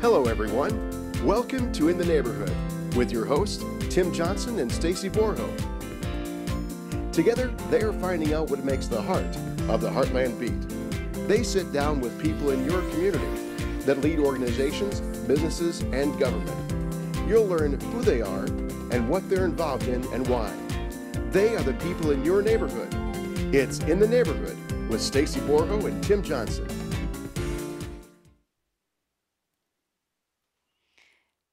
Hello, everyone. Welcome to In the Neighborhood with your hosts, Tim Johnson and Stacy Borho. Together, they are finding out what makes the heart of the Heartland beat. They sit down with people in your community that lead organizations, businesses, and government. You'll learn who they are and what they're involved in and why. They are the people in your neighborhood. It's In the Neighborhood with Stacy Borho and Tim Johnson.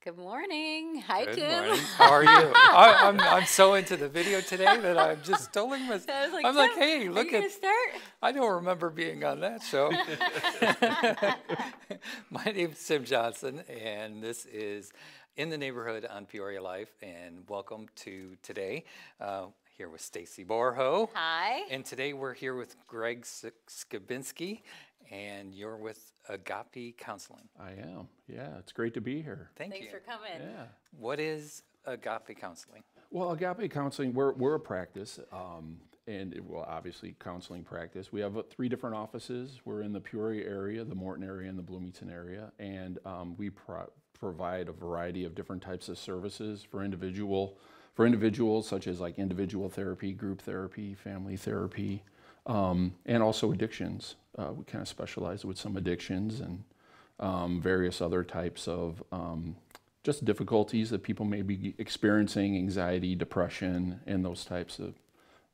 Good morning. Hi, Good Tim. morning. How are you? I'm so into the video today that I'm just totally I'm like, hey, look at. Start? I don't remember being on that show. My name is Tim Johnson, and this is In the Neighborhood on Peoria Life. And welcome to today. Here with Stacy Borho. Hi. And today we're here with Greg Skibinski, and you're with Agape Counseling. I am. Yeah, it's great to be here. Thanks for coming. Yeah. What is Agape Counseling? Well, Agape Counseling, we're a practice, obviously counseling practice. We have 3 different offices. We're in the Peoria area, the Morton area, and the Bloomington area, and we provide a variety of different types of services for individuals, such as like individual therapy, group therapy, family therapy, and also addictions. We kind of specialize with some addictions and various other types of just difficulties that people may be experiencing, anxiety, depression, and those types of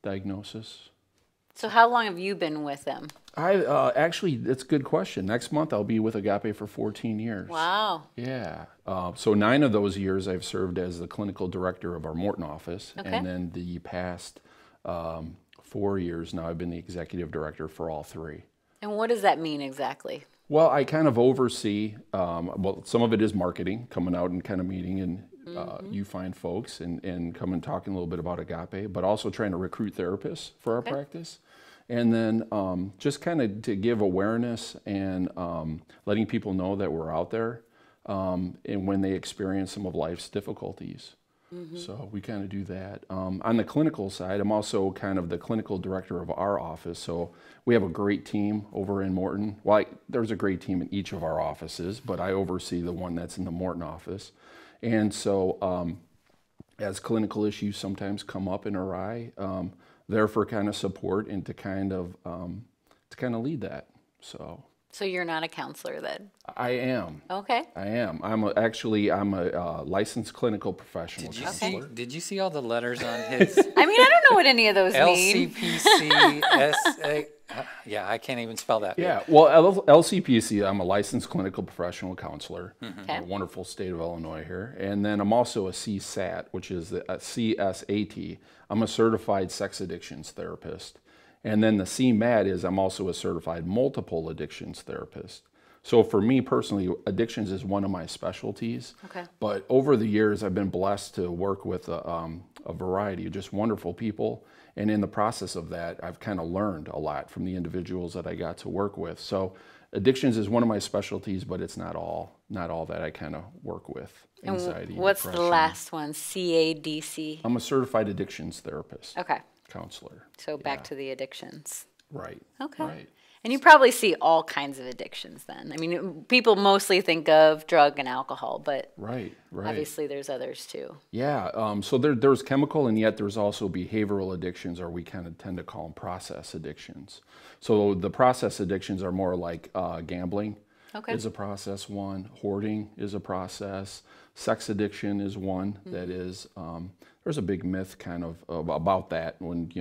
diagnosis. So how long have you been with them? Actually, that's a good question. Next month, I'll be with Agape for 14 years. Wow. Yeah. So 9 of those years, I've served as the clinical director of our Morton office. Okay. And then the past 4 years now, I've been the executive director for all 3. And what does that mean exactly? Well, I kind of oversee, some of it is marketing, coming out and kind of meeting and you find folks and come and talking a little bit about Agape, but also trying to recruit therapists for our practice. And then just kind of to give awareness and letting people know that we're out there and when they experience some of life's difficulties. So we kind of do that. On the clinical side, I'm also kind of the clinical director of our office. So we have a great team over in Morton. Well, there's a great team in each of our offices, but I oversee the one that's in the Morton office. And so as clinical issues sometimes come up and awry, there for kind of support and to kind of lead that. So you're not a counselor then? I am. Okay. I am. I'm a licensed clinical professional counselor. Did you see all the letters on his I mean, I don't know what any of those mean. LCPC, yeah, I can't even spell that. Yeah, well, LCPC, I'm a licensed clinical professional counselor in Okay. the wonderful state of Illinois here. And then I'm also a CSAT, which is a CSAT. I'm a certified sex addictions therapist. And then the CMAT is I'm also a certified multiple addictions therapist. So for me personally, addictions is one of my specialties. Okay. But over the years, I've been blessed to work with a variety of just wonderful people. And in the process of that, I've kind of learned a lot from the individuals that I got to work with. So addictions is one of my specialties, but it's not all that I kind of work with. Anxiety, And what's depression. the last one? CADC? I'm a certified addictions therapist. Okay. Counselor. So back to the addictions. Right. Okay. Right. And you probably see all kinds of addictions then. I mean, people mostly think of drug and alcohol, but Right. obviously there's others too. Yeah. So there's chemical, and yet there's also behavioral addictions, or we kind of tend to call them process addictions. So the process addictions are more like gambling is a process one, hoarding is a process, sex addiction is one that is. There's a big myth kind of about that when,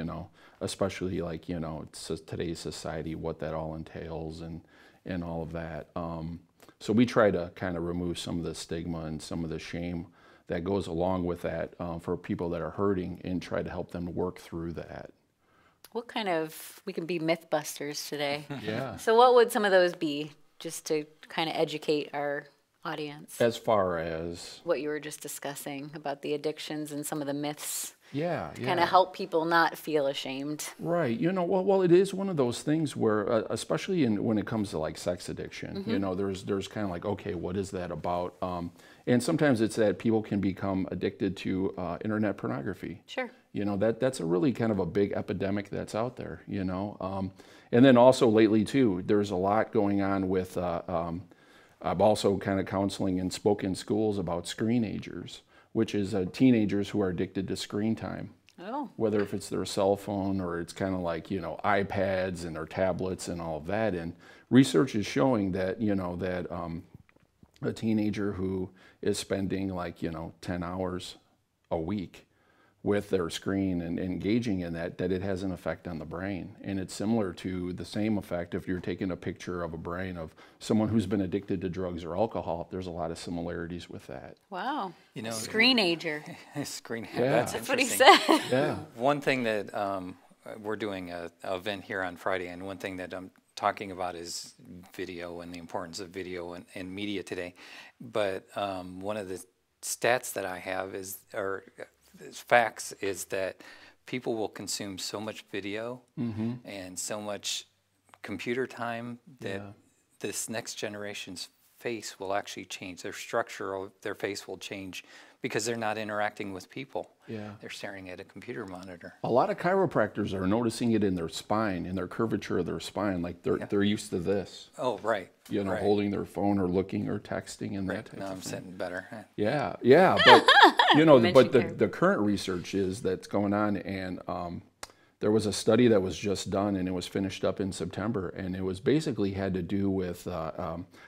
especially like, it's today's society, what that all entails and all of that. So we try to kind of remove some of the stigma and some of the shame that goes along with that for people that are hurting and try to help them work through that. We can be myth busters today. Yeah. So what would some of those be, just to kind of educate our audience? As far as what you were just discussing about the addictions and some of the myths. Yeah. Kind of help people not feel ashamed. Right. Well, it is one of those things where, especially when it comes to like sex addiction, there's kind of like, okay, what is that about? And sometimes it's that people can become addicted to internet pornography. Sure. That's a really kind of a big epidemic that's out there, And then also lately too, there's a lot going on with I've also kind of counseling and spoken in schools about screenagers, which is teenagers who are addicted to screen time. Oh. Whether if it's their cell phone or it's kind of like, iPads and their tablets and all of that. And research is showing that, that a teenager who is spending 10 hours a week with their screen and engaging in that it has an effect on the brain. And it's similar to the same effect if you're taking a picture of a brain of someone who's been addicted to drugs or alcohol. There's a lot of similarities with that. Wow. Screenager. Screen. Yeah. That's what he interesting. said. Yeah. One thing that we're doing an event here on Friday, and one thing that I'm talking about is video and the importance of video and media today. But one of the stats that I have facts is that people will consume so much video and so much computer time that this next generation's face will actually change. Their structure of their face will change because they're not interacting with people. Yeah. They're staring at a computer monitor. A lot of chiropractors are noticing it in their spine, in their curvature of their spine, like they're used to this. Oh, right. Right. Holding their phone or looking or texting and that type Now of I'm thing. sitting better. Yeah, but the current research is that's going on, and there was a study that was just done, and it was finished up in September, and it was basically had to do with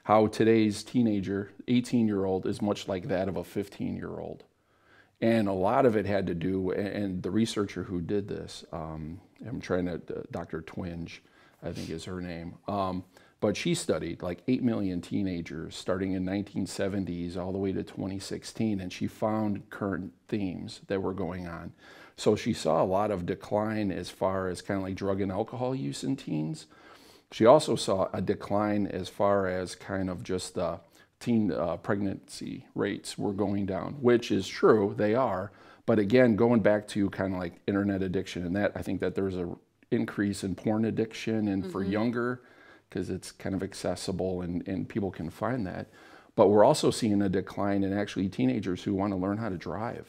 how today's teenager, 18-year-old, is much like that of a 15-year-old. And a lot of it had to do, and the researcher who did this, I'm trying to, Dr. Twinge, I think is her name, but she studied like 8 million teenagers starting in 1970s all the way to 2016, and she found current themes that were going on. So she saw a lot of decline as far as kind of like drug and alcohol use in teens. She also saw a decline as far as kind of just teen pregnancy rates were going down, which is true, they are. But again, going back to kind of like internet addiction and that, I think that there's an increase in porn addiction and for younger, because it's kind of accessible and people can find that. But we're also seeing a decline in actually teenagers who want to learn how to drive.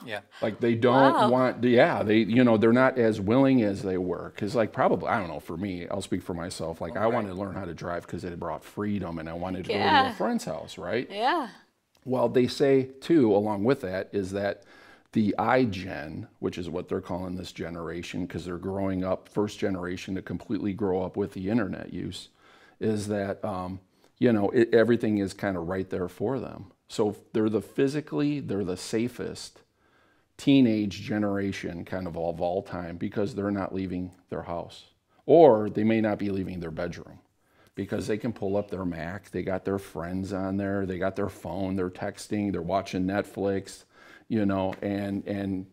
Yeah. Like they don't want, they're not as willing as they were. Because probably, I don't know, for me, I'll speak for myself. I wanted to learn how to drive because it brought freedom and I wanted to go to a friend's house, right? Yeah. Well, they say too, along with that, is that the iGen, which is what they're calling this generation, because they're growing up, first generation to completely grow up with the internet use, is that, everything is kind of right there for them. So they're the safest teenage generation kind of all time because they're not leaving their house. Or they may not be leaving their bedroom because they can pull up their Mac, they got their friends on there, they got their phone, they're texting, they're watching Netflix, and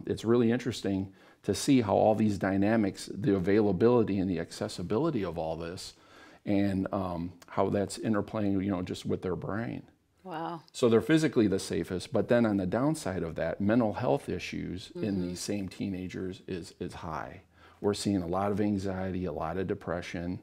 it's really interesting to see how all these dynamics, the availability and the accessibility of all this, and how that's interplaying, just with their brain. Wow. So they're physically the safest, but then on the downside of that, mental health issues in these same teenagers is high. We're seeing a lot of anxiety, a lot of depression,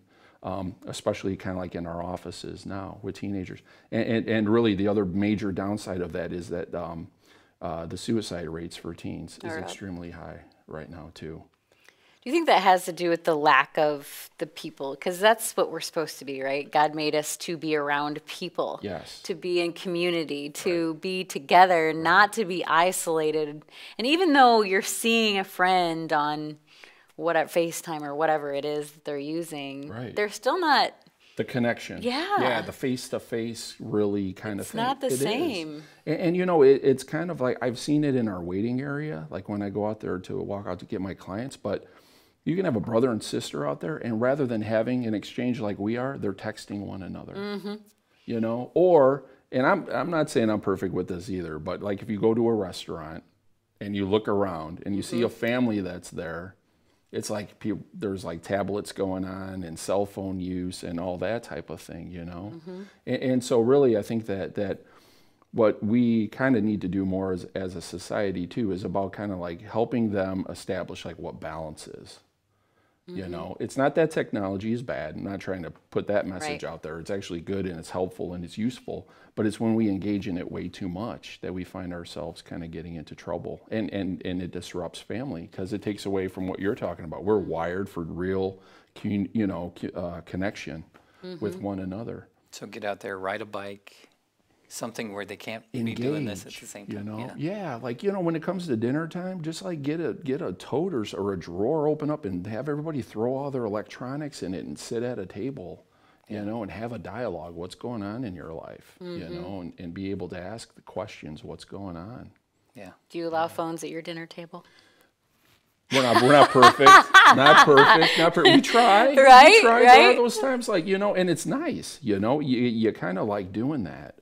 especially kind of like in our offices now with teenagers. And really the other major downside of that is that the suicide rates for teens is extremely high right now too. Do you think that has to do with the lack of the people? Because that's what we're supposed to be, right? God made us to be around people. Yes. To be in community, to be together, not to be isolated. And even though you're seeing a friend on FaceTime or whatever it is that they're using, they're still not... The connection. Yeah, the face-to-face really kind of thing. It's not the same. And it's kind of like, I've seen it in our waiting area, like when I go out there to walk out to get my clients, but you can have a brother and sister out there, and rather than having an exchange like we are, they're texting one another. Or, and I'm not saying I'm perfect with this either, but like if you go to a restaurant and you look around and you see a family that's there, it's like there's like tablets going on and cell phone use and all that type of thing, And so really I think that what we kind of need to do more as a society too is about kind of like helping them establish like what balance is. It's not that technology is bad. I'm not trying to put that message out there. It's actually good and it's helpful and it's useful, but it's when we engage in it way too much that we find ourselves kind of getting into trouble, and it disrupts family because it takes away from what you're talking about. We're wired for real, connection. with one another. So get out there, ride a bike, something where they can't Engage, be doing this at the same time. You know, like, you know, when it comes to dinner time, just like get a tote or a drawer, open up and have everybody throw all their electronics in it and sit at a table, you know, and have a dialogue. What's going on in your life, you know, and be able to ask the questions, what's going on. Yeah. Do you allow phones at your dinner table? We're not perfect. Not perfect. We try. Right? We try. Right? There are those times, like, you know, and it's nice, you know, you kind of like doing that.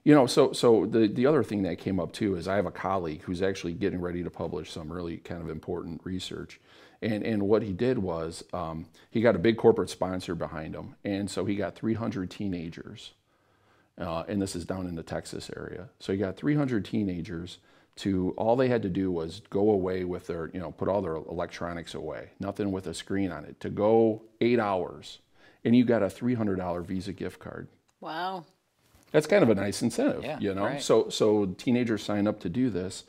You know, so the other thing that came up too is I have a colleague who's actually getting ready to publish some really kind of important research. And what he did was he got a big corporate sponsor behind him. And so he got 300 teenagers. And this is down in the Texas area. So he got 300 teenagers all they had to do was go away with their, you know, put all their electronics away, nothing with a screen on it, to go 8 hours. And you got a $300 Visa gift card. Wow. That's kind of a nice incentive, you know? Right. So teenagers sign up to do this.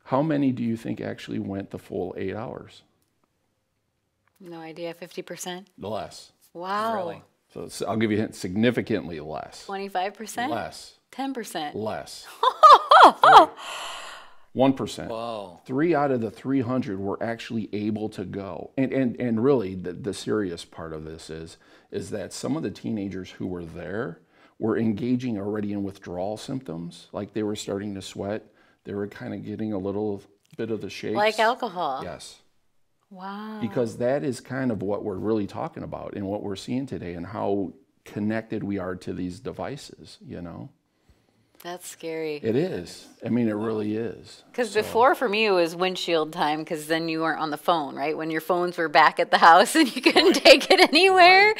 How many do you think actually went the full 8 hours? No idea. 50%? Less. Wow. Really? So I'll give you a hint, significantly less. 25%? Less. 10%? Less. 1%. Whoa. 3 out of the 300 were actually able to go. And really, the serious part of this is that some of the teenagers who were there were engaging already in withdrawal symptoms. Like they were starting to sweat. They were kind of getting a little bit of the shakes. Like alcohol? Yes. Wow. Because that is kind of what we're really talking about and what we're seeing today and how connected we are to these devices, you know? That's scary. It is. I mean, it really is. Because before, for me, it was windshield time, because then you weren't on the phone, right? When your phones were back at the house and you couldn't take it anywhere.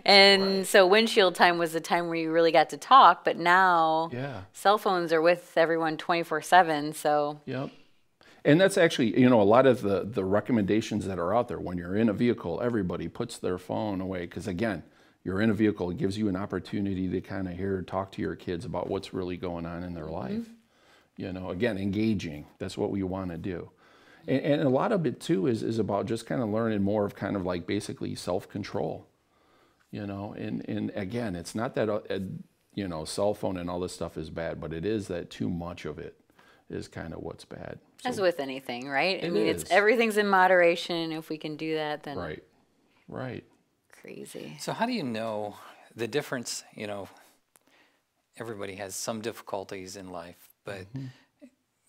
And so windshield time was the time where you really got to talk. But now cell phones are with everyone 24/7. So. Yep. And that's actually, you know, a lot of the recommendations that are out there. When you're in a vehicle, everybody puts their phone away. Because again, you're in a vehicle, it gives you an opportunity to kind of talk to your kids about what's really going on in their life. You know, again, engaging, that's what we want to do. And a lot of it too is about just kind of learning more of kind of like basically self-control, you know, and again, it's not that, you know, cell phone and all this stuff is bad, but it is that too much of it is kind of what's bad. So, as with anything, right? I mean, everything's in moderation. If we can do that, then. Right. Crazy. So how do you know the difference? You know, everybody has some difficulties in life, but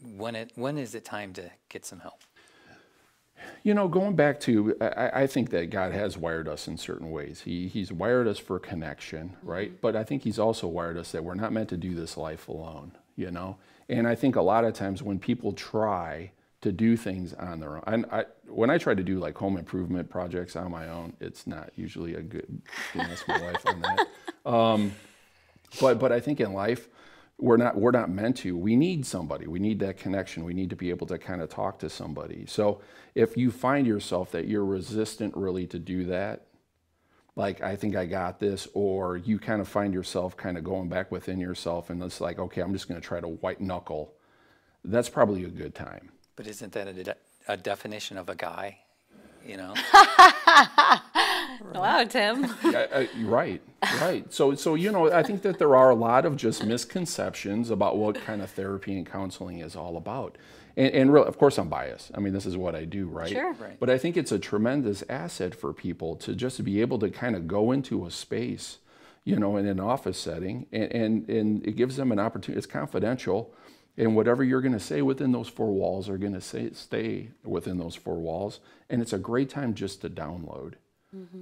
when is it time to get some help? You know, going back to, I think that God has wired us in certain ways. He's wired us for connection, right? But I think he's also wired us that we're not meant to do this life alone, you know? And I think a lot of times when people try to do things on their own. When I try to do like home improvement projects on my own, it's not usually a good, you know, ask my wife on that. But I think in life, we're not meant to. We need somebody. We need that connection. We need to be able to kind of talk to somebody. So if you find yourself that you're resistant really to do that, like, I think I got this, or you kind of find yourself kind of going back within yourself and it's like, okay, I'm just going to try to white knuckle, that's probably a good time. But isn't that a definition of a guy, you know? Wow, Tim. Right. So, you know, I think that there are a lot of just misconceptions about what kind of therapy and counseling is all about. And really, of course, I'm biased. I mean, this is what I do, right? Sure. Right. But I think it's a tremendous asset for people to just be able to kind of go into a space, you know, in an office setting, and it gives them an opportunity. It's confidential. And whatever you're going to say within those four walls are going to stay within those four walls. And it's a great time just to download.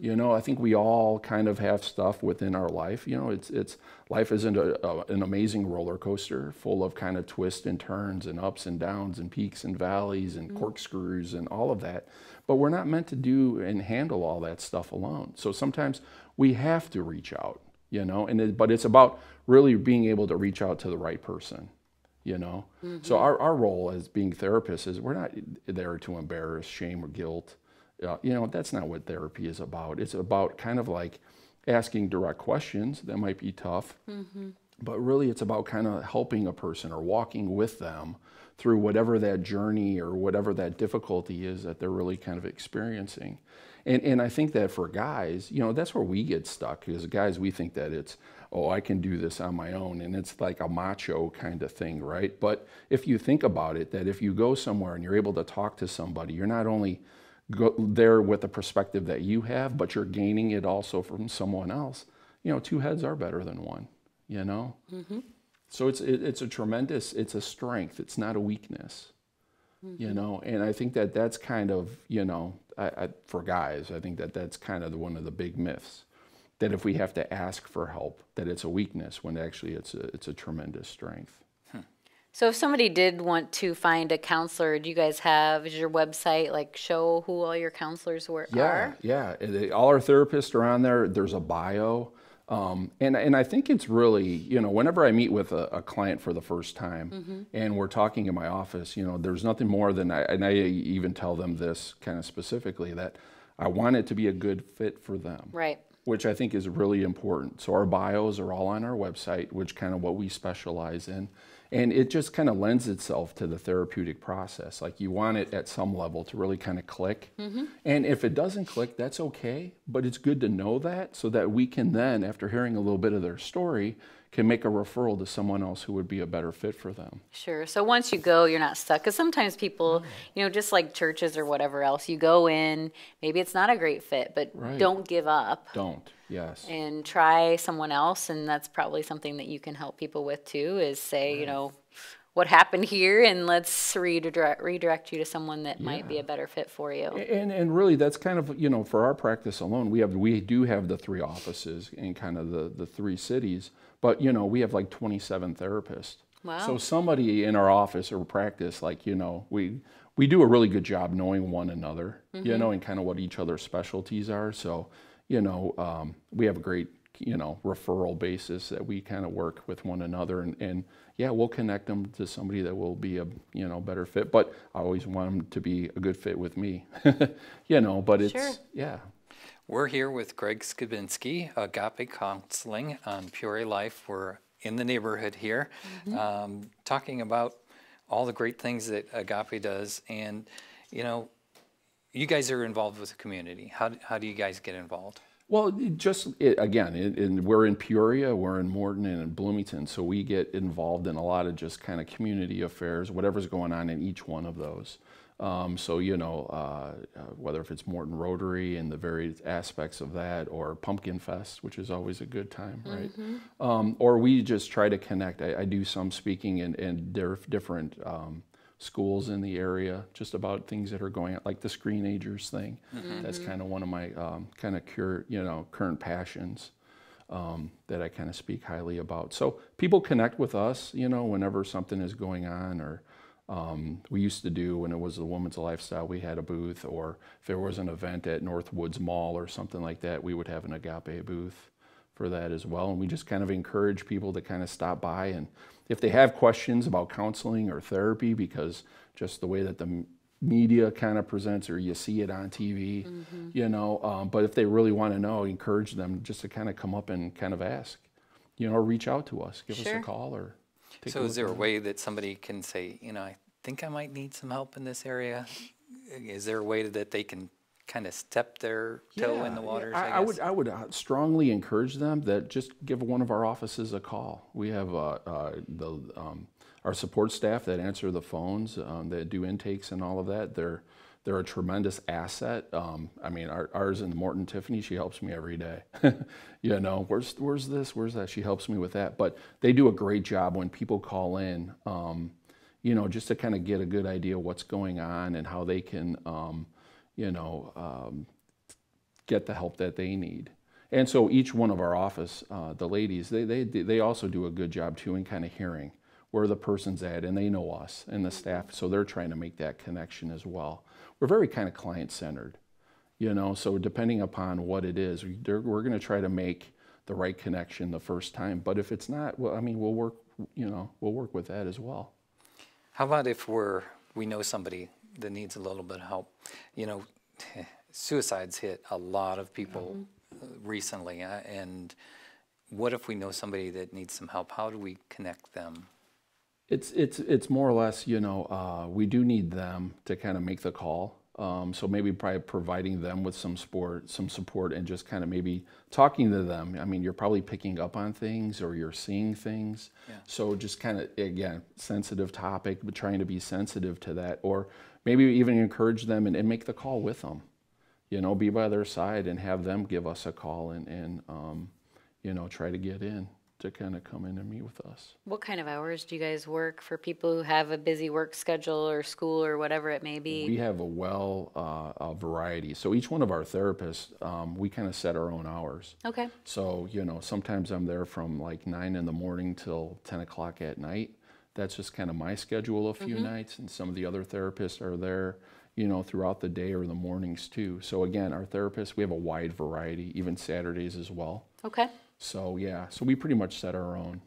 You know, I think we all kind of have stuff within our life. You know, it's life isn't an amazing roller coaster full of kind of twists and turns and ups and downs and peaks and valleys and corkscrews and all of that. But we're not meant to do and handle all that stuff alone. So sometimes we have to reach out, you know, but it's about really being able to reach out to the right person. You know, so our role as being therapists is we're not there to embarrass, shame, or guilt. You know, that's not what therapy is about. It's about kind of like asking direct questions that might be tough, but really it's about kind of helping a person or walking with them through whatever that journey or whatever that difficulty is that they're really kind of experiencing. And I think that for guys, you know, that's where we get stuck, because guys, we think that it's, oh, I can do this on my own, and it's like a macho kind of thing, right? But if you think about it, that if you go somewhere and you're able to talk to somebody, you're not only there with the perspective that you have, but you're gaining it also from someone else. You know, two heads are better than one, you know? So it's a tremendous, it's a strength. It's not a weakness, you know? And I think that that's kind of, you know, for guys, I think that that's kind of one of the big myths, that if we have to ask for help, that it's a weakness, when actually it's a tremendous strength. So if somebody did want to find a counselor, do you guys have, is your website like show who all your counselors are? Yeah. All our therapists are on there. There's a bio. And I think it's really, you know, whenever I meet with a client for the first time and we're talking in my office, you know, there's nothing more than, and I even tell them this kind of specifically, that I want it to be a good fit for them. Right. Which I think is really important. So our bios are all on our website, which kind of what we specialize in. And it just kind of lends itself to the therapeutic process. Like, you want it at some level to really kind of click. And if it doesn't click, that's okay. But it's good to know that, so that we can then, after hearing a little bit of their story, can make a referral to someone else who would be a better fit for them. Sure. So once you go, you're not stuck. Because sometimes people, you know, just like churches or whatever else, you go in, maybe it's not a great fit, but don't give up. Don't. Yes. And try someone else. And that's probably something that you can help people with too, is say, you know, what happened here, and let's redirect you to someone that might be a better fit for you. And really, that's kind of, you know, for our practice alone, we do have the 3 offices in kind of the 3 cities, but, you know, we have like 27 therapists. Wow. So somebody in our office or practice, like, you know, we do a really good job knowing one another, you know, and kind of what each other's specialties are. So, you know, we have a great, you know, referral basis that we kind of work with one another, and yeah, we'll connect them to somebody that will be a, you know, better fit. But I always want them to be a good fit with me, you know. But it's We're here with Greg Skibinski, Agape Counseling on Peoria Life. We're in the neighborhood here, talking about all the great things that Agape does, and you know, you guys are involved with the community. How do you guys get involved? Well, again, we're in Peoria, we're in Morton, and in Bloomington, so we get involved in a lot of just kind of community affairs, whatever's going on in each one of those. So, you know, whether if it's Morton Rotary and the various aspects of that, or Pumpkin Fest, which is always a good time, right? Or we just try to connect. I do some speaking in different schools in the area, just about things that are going on, like the Screenagers thing. That's kind of one of my kind of current passions that I kind of speak highly about. So people connect with us, you know, whenever something is going on, or we used to do, when it was the Woman's Lifestyle, we had a booth, or if there was an event at Northwoods Mall or something like that, we would have an Agape booth for that as well. And we just kind of encourage people to kind of stop by, and if they have questions about counseling or therapy, because just the way that the media kind of presents, or you see it on TV, you know, but if they really want to know, encourage them just to kind of come up and kind of ask, you know, or reach out to us, give us a call, or take a look. So is there a way that somebody can say, you know, I think I might need some help in this area? Is there a way that they can kind of step their toe in the waters? I would strongly encourage them that just give one of our offices a call. We have our support staff that answer the phones, that do intakes and all of that. They're a tremendous asset. I mean, ours in Morton, Tiffany, she helps me every day. You know, where's this, where's that? She helps me with that. But they do a great job when people call in, you know, just to kind of get a good idea of what's going on and how they can, you know, get the help that they need. And so each one of our office, the ladies, they also do a good job too in kind of hearing where the person's at, and they know us and the staff, so they're trying to make that connection as well. We're very kind of client-centered, you know, so depending upon what it is, we're going to try to make the right connection the first time. But if it's not, well, I mean, we'll work with that as well. How about if we know somebody that needs a little bit of help? You know, suicides hit a lot of people recently, and what if we know somebody that needs some help? How do we connect them? It's more or less, you know, we do need them to kind of make the call. So maybe probably providing them with some support, and just kind of maybe talking to them. I mean, you're probably picking up on things or you're seeing things. Yeah. So just kind of, again, sensitive topic, but trying to be sensitive to that. Or maybe even encourage them and make the call with them. You know, be by their side and have them give us a call and you know, try to get in to kind of come in and meet with us. What kind of hours do you guys work for people who have a busy work schedule or school or whatever it may be? We have a variety. So each one of our therapists, we kind of set our own hours. Okay. So, you know, sometimes I'm there from like 9 in the morning till 10 o'clock at night. That's just kind of my schedule a few nights, and some of the other therapists are there, you know, throughout the day or the mornings too. So again, our therapists, we have a wide variety, even Saturdays as well. Okay. So yeah, so we pretty much set our own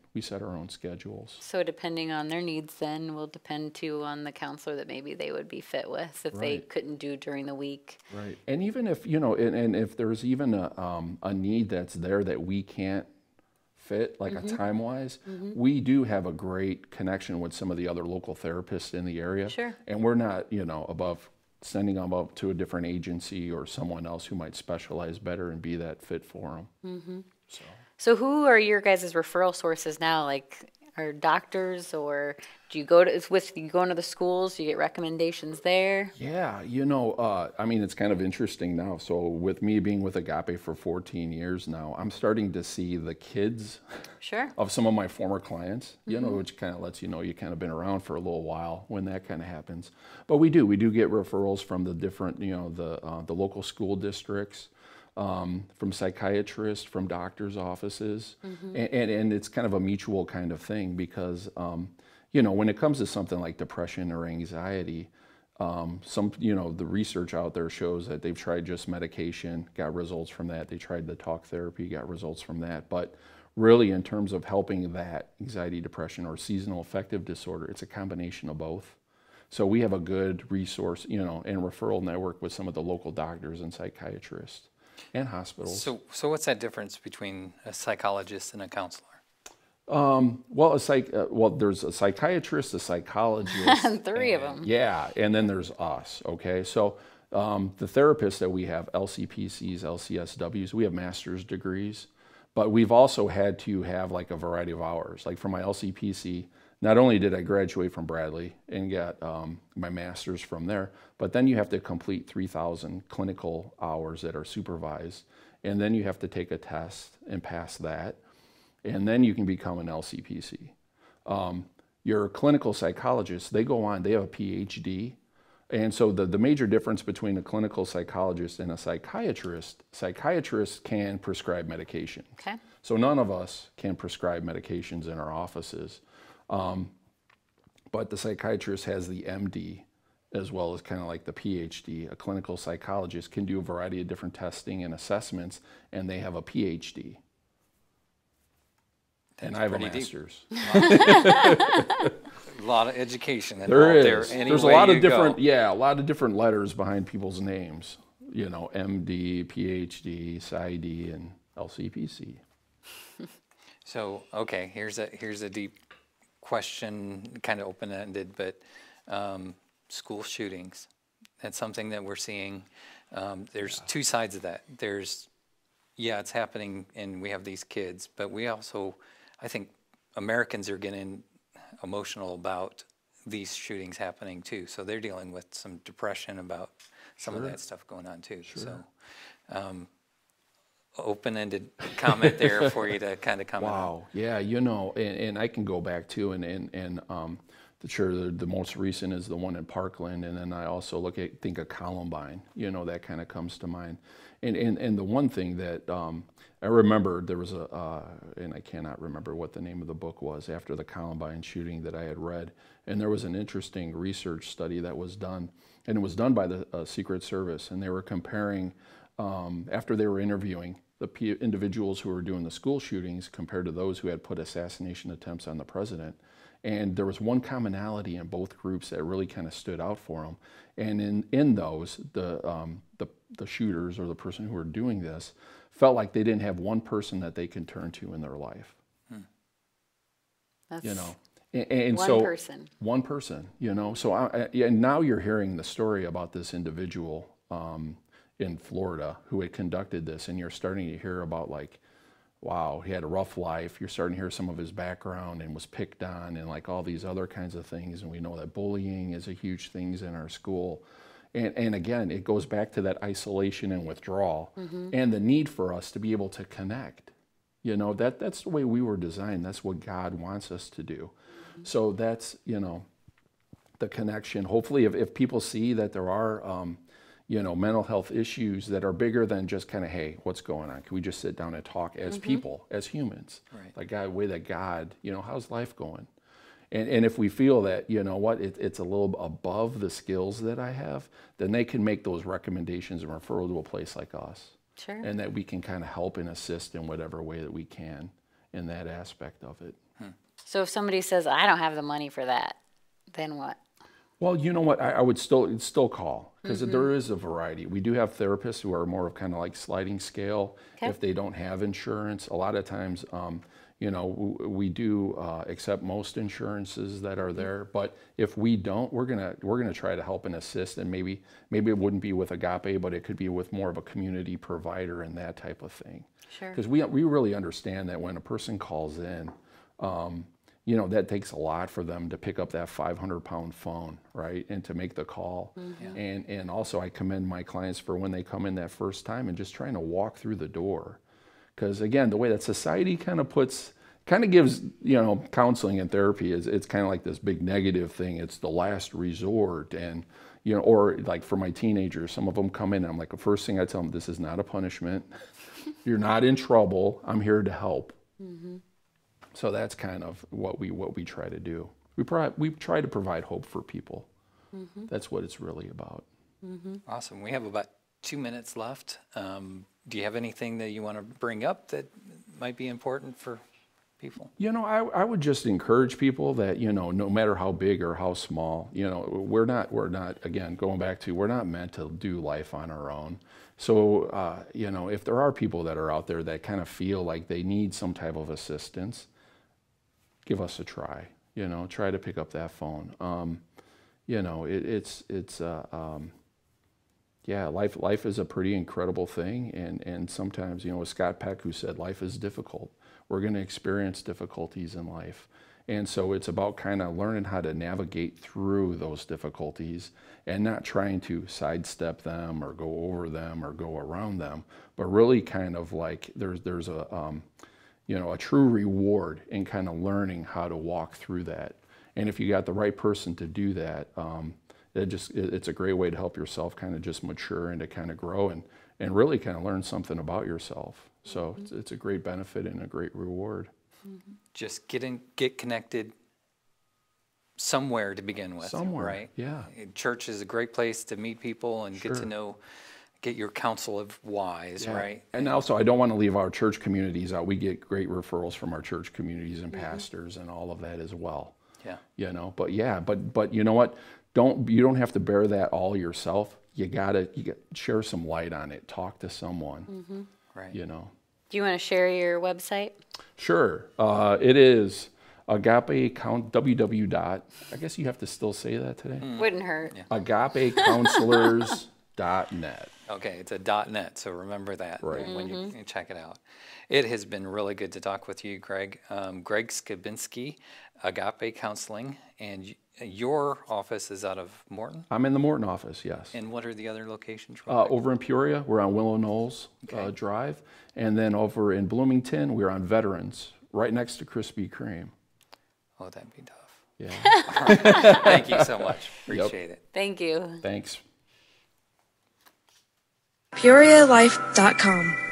schedules. So depending on their needs then will depend too on the counselor that maybe they would be fit with if they couldn't do during the week. Right. And even if, you know, and if there's even a need that's there that we can't fit, like a time-wise, we do have a great connection with some of the other local therapists in the area. Sure. And we're not, you know, above sending them up to a different agency or someone else who might specialize better and be that fit for them. So who are your guys' referral sources now? Like, are doctors, or do you go into the schools? Do you get recommendations there? Yeah, you know, I mean, it's kind of interesting now. So with me being with Agape for 14 years now, I'm starting to see the kids of some of my former clients, you know, which kind of lets you know you kind of been around for a little while when that kind of happens. But we do get referrals from the different, you know, the local school districts. From psychiatrists, from doctors' offices, and it's kind of a mutual kind of thing because, you know, when it comes to something like depression or anxiety, you know, the research out there shows that they've tried just medication, got results from that. They tried the talk therapy, got results from that. But really, in terms of helping that anxiety, depression, or seasonal affective disorder, it's a combination of both. So we have a good resource, you know, and referral network with some of the local doctors and psychiatrists. And hospitals. So what's that difference between a psychologist and a counselor? Well, there's a psychiatrist, a psychologist. And three of them. Yeah, and then there's us, okay? So the therapists that we have, LCPCs, LCSWs, we have master's degrees, but we've also had to have like a variety of hours. Like for my LCPC, not only did I graduate from Bradley and get my master's from there, but then you have to complete 3,000 clinical hours that are supervised, and then you have to take a test and pass that, and then you can become an LCPC. Your clinical psychologists, they go on, they have a PhD, and so the major difference between a clinical psychologist and a psychiatrist, psychiatrists can prescribe medication. Okay. So none of us can prescribe medications in our offices. But the psychiatrist has the MD as well as kind of like the PhD. A clinical psychologist can do a variety of different testing and assessments, and they have a PhD. And I have a master's. A lot of education. There is. There's a lot of different, a lot of different letters behind people's names. You know, MD, PhD, PsyD, and LCPC. So, okay, here's a deep question, kind of open-ended, but school shootings, that's something that we're seeing. There's two sides of that. There's, it's happening and we have these kids, but we also, I think Americans are getting emotional about these shootings happening too. So they're dealing with some depression about some of that stuff going on too. So open-ended comment there for you to kind of comment on. Wow, yeah, you know, and I can go back to, the most recent is the one in Parkland, and then I also think of Columbine, you know, that kind of comes to mind. And the one thing that I remember, there was and I cannot remember what the name of the book was after the Columbine shooting that I had read, and there was an interesting research study that was done, and it was done by the Secret Service, and they were comparing, after they were interviewing the individuals who were doing the school shootings compared to those who had put assassination attempts on the president. And there was one commonality in both groups that really kind of stood out for them. And in those, the shooters or the person who were doing this felt like they didn't have one person that they can turn to in their life. You know, And one so person. One person, you know. So and now you're hearing the story about this individual in Florida who had conducted this, and you're starting to hear about like, wow, he had a rough life. You're starting to hear some of his background and was picked on and like all these other kinds of things. And we know that bullying is a huge thing in our school. And again, it goes back to that isolation and withdrawal and the need for us to be able to connect. You know, that's the way we were designed. That's what God wants us to do. So that's, you know, the connection. Hopefully if people see that there are, you know, mental health issues that are bigger than just kind of, hey, what's going on? Can we just sit down and talk as people, as humans? Right. Like the way that God, you know, how's life going? And if we feel that, you know what, it's a little above the skills that I have, then they can make those recommendations and referral to a place like us. Sure. And that we can kind of help and assist in whatever way that we can in that aspect of it. So if somebody says, I don't have the money for that, then what? Well, you know what, I would still call, because there is a variety. We do have therapists who are more of kind of like sliding scale. Okay. If they don't have insurance, a lot of times, you know, we do accept most insurances that are there. But if we don't, we're gonna try to help and assist. And maybe it wouldn't be with Agape, but it could be with more of a community provider and that type of thing. Sure. Because we really understand that when a person calls in, you know, that takes a lot for them to pick up that 500-pound phone, right, and to make the call. And also I commend my clients for when they come in that first time and just trying to walk through the door. Because again, the way that society kind of gives, you know, counseling and therapy it's kind of like this big negative thing. It's the last resort. And, you know, or like for my teenagers, some of them come in and I'm like, the first thing I tell them, this is not a punishment. You're not in trouble. I'm here to help. So that's kind of what we try to do. We try to provide hope for people. That's what it's really about. Awesome. We have about 2 minutes left. Do you have anything that you want to bring up that might be important for people? You know, I would just encourage people that, you know, no matter how big or how small, you know, we're not, again, going back to, we're not meant to do life on our own. So, you know, if there are people that are out there that kind of feel like they need some type of assistance, give us a try, you know, try to pick up that phone. You know, yeah, life is a pretty incredible thing. And sometimes, you know, with Scott Peck, who said life is difficult, we're going to experience difficulties in life. And so it's about kind of learning how to navigate through those difficulties and not trying to sidestep them or go over them or go around them, but really kind of like there's a, you know, a true reward in kind of learning how to walk through that. And if you got the right person to do that, it's a great way to help yourself kind of just mature and to kind of grow and really kind of learn something about yourself. So it's a great benefit and a great reward. Just get connected somewhere to begin with. Somewhere, right? Yeah. Church is a great place to meet people and get your counsel of whys, right? And also, I don't want to leave our church communities out. We get great referrals from our church communities and pastors and all of that as well. Yeah. You know, but you know what? You don't have to bear that all yourself. You gotta share some light on it. Talk to someone. Right. You know. Do you want to share your website? Sure. It is Agape www. I guess you have to still say that today. Wouldn't hurt. Yeah. AgapeCounselors.net. Okay, it's a .net, so remember that when you check it out. It has been really good to talk with you, Greg. Greg Skibinski, Agape Counseling, and your office is out of Morton? I'm in the Morton office, yes. And what are the other locations? Over in Peoria, we're on Willow Knolls Drive. And then over in Bloomington, we're on Veterans, right next to Krispy Kreme. Oh, that'd be tough. Yeah. All right. Thank you so much. Appreciate it. Thank you. Thanks. PeoriaLife.com